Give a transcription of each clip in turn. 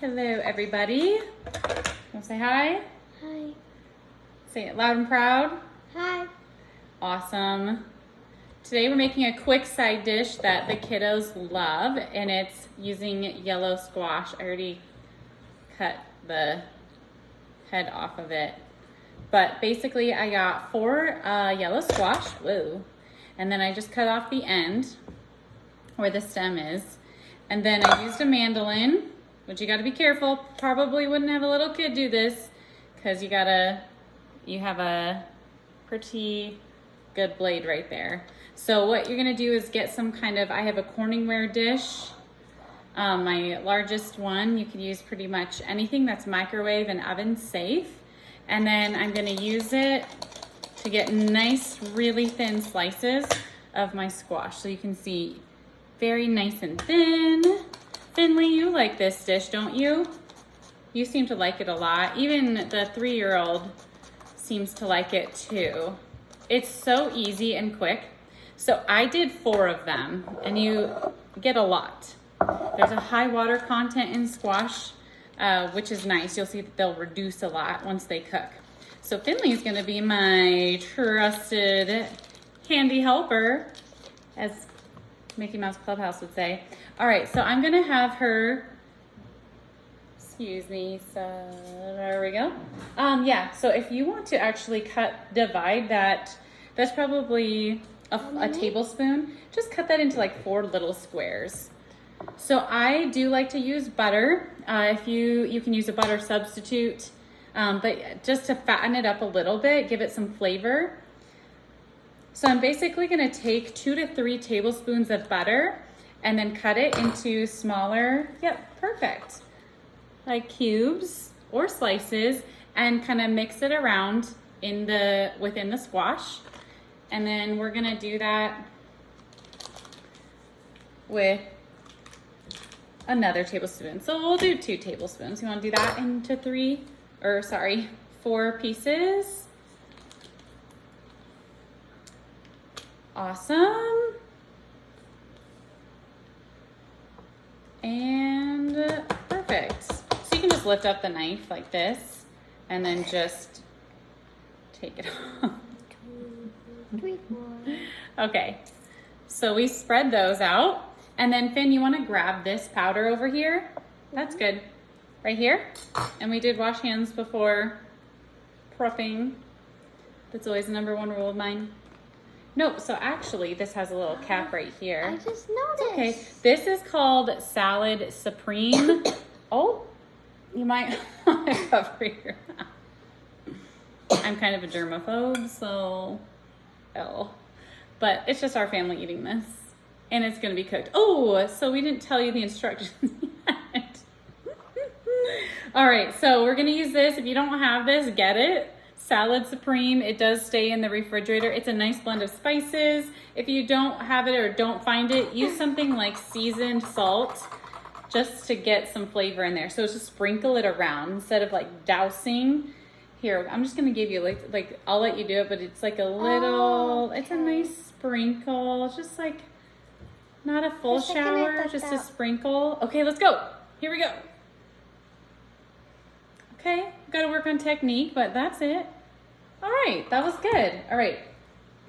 Hello, everybody. Want to say hi? Hi. Say it loud and proud. Hi. Awesome. Today we're making a quick side dish that the kiddos love, and it's using yellow squash. I already cut the head off of it. But basically I got 4 yellow squash, whoa, and then I just cut off the end where the stem is. And then I used a mandolin, which you gotta be careful. Probably wouldn't have a little kid do this because you have a pretty good blade right there. So what you're gonna do is get some kind of, I have a Corningware dish. My largest one, you can use pretty much anything that's microwave and oven safe. And then I'm gonna use it to get nice, really thin slices of my squash. So you can see very nice and thin. Finley, you like this dish, don't you? You seem to like it a lot. Even the 3-year-old seems to like it too. It's so easy and quick. So I did 4 of them, and you get a lot. There's a high water content in squash, which is nice. You'll see that they'll reduce a lot once they cook. So Finley's gonna be my trusted handy helper, as Mickey Mouse Clubhouse would say. All right, so I'm gonna have her, excuse me, so there we go. Yeah, so if you want to actually divide that's probably a tablespoon. Just cut that into like 4 little squares. So I do like to use butter. If you can use a butter substitute, but just to fatten it up a little bit, give it some flavor. So I'm basically gonna take 2 to 3 tablespoons of butter and then cut it into smaller, yep, perfect, like cubes or slices, and kind of mix it around within the squash. And then we're gonna do that with another tablespoon. So we'll do 2 tablespoons. You wanna do that into 4 pieces? Awesome. And perfect. So you can just lift up the knife like this and then just take it off. 2, 3, 4. Okay, so we spread those out. And then Finn, you wanna grab this powder over here? That's good. Right here. And we did wash hands before prepping. That's always the #1 rule of mine. No, so actually this has a little cap right here. I just noticed. Okay, this is called Salad Supreme. Oh, you might want to cover your mouth. I'm kind of a germaphobe, so, but it's just our family eating this, and it's gonna be cooked. Oh, so we didn't tell you the instructions yet. All right, so we're gonna use this. If you don't have this, get it. Salad Supreme, it does stay in the refrigerator. It's a nice blend of spices. If you don't have it or don't find it, use something like seasoned salt just to get some flavor in there. So just sprinkle it around instead of like dousing. Here, I'm just gonna give you like I'll let you do it, but it's like a little, okay. It's a nice sprinkle. It's just like not a full shower, just a sprinkle. Okay, let's go. Here we go. Okay, gotta work on technique, but that's it. All right, that was good. All right,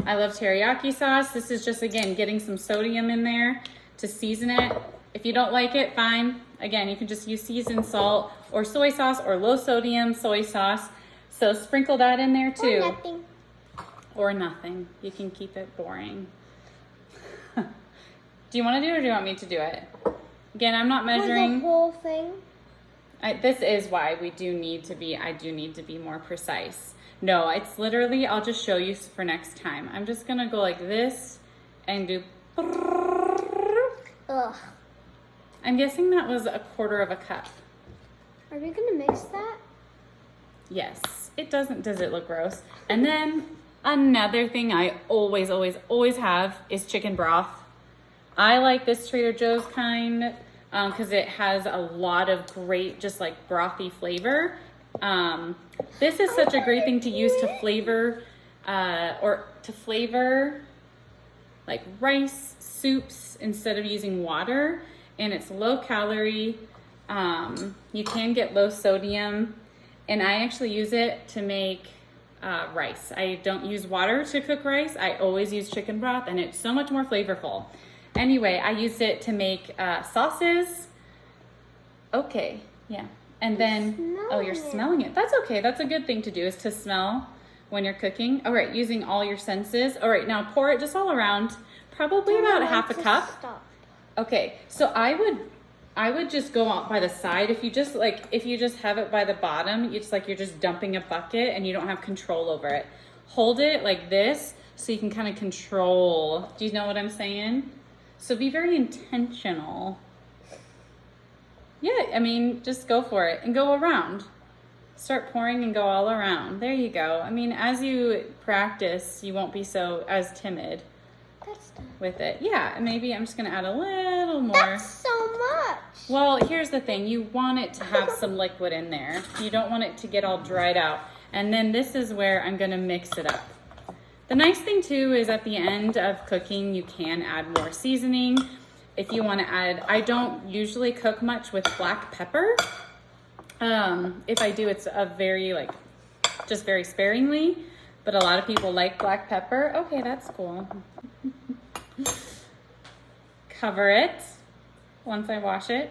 I love teriyaki sauce. This is just, again, getting some sodium in there to season it. If you don't like it, fine. Again, you can just use seasoned salt or soy sauce or low sodium soy sauce. So sprinkle that in there too. Or nothing. Or nothing. You can keep it boring. Do you wanna do it or do you want me to do it? Again, I'm not measuring. The whole thing. This is why I do need to be more precise. No, it's literally, I'll just show you for next time. I'm just gonna go like this and do. Ugh. I'm guessing that was 1/4 cup. Are we gonna mix that? Yes, it doesn't, does it look gross? And then another thing I always have is chicken broth. I like this Trader Joe's kind, because it has a lot of great, just like brothy flavor. This is such a great thing to use to flavor, like rice, soups, instead of using water. And it's low calorie, You can get low sodium, and I actually use it to make rice. I don't use water to cook rice. I always use chicken broth, and it's so much more flavorful. Anyway, I use it to make sauces. Okay, yeah. And then, oh, you're smelling it. That's okay. That's a good thing to do, is to smell when you're cooking. All right, using all your senses. All right, now pour it just all around, probably about a half a cup. Stop. Okay, so I would just go out by the side. If you just have it by the bottom, it's like you're just dumping a bucket and you don't have control over it. Hold it like this so you can kind of control. Do you know what I'm saying? So be very intentional. Yeah, I mean, just go for it and go around. Start pouring and go all around. There you go. I mean, as you practice, you won't be so as timid with it. Yeah, maybe I'm just gonna add a little more. That's so much. Well, here's the thing. You want it to have some liquid in there. You don't want it to get all dried out. And then this is where I'm gonna mix it up. The nice thing too is at the end of cooking, you can add more seasoning. If you want to add, I don't usually cook much with black pepper. If I do, it's just very sparingly, but a lot of people like black pepper. Okay, that's cool. Cover it once I wash it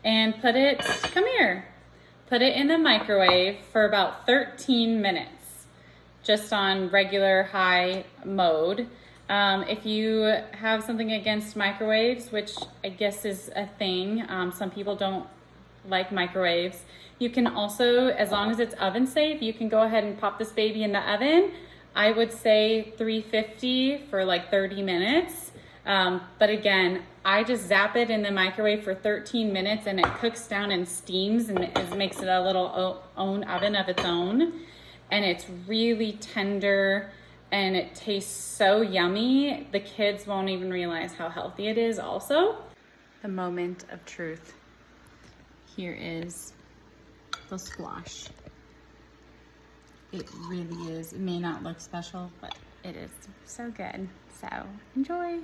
and put it in the microwave for about 13 minutes, just on regular high mode. If you have something against microwaves, which I guess is a thing, some people don't like microwaves. You can also, as long as it's oven safe, you can go ahead and pop this baby in the oven. I would say 350 for like 30 minutes. But again, I just zap it in the microwave for 13 minutes and it cooks down and steams, and it makes it a little own oven of its own. And it's really tender and it tastes so yummy. The kids won't even realize how healthy it is also. The moment of truth. Here is the squash. It really is. It may not look special, but it is so good. So enjoy.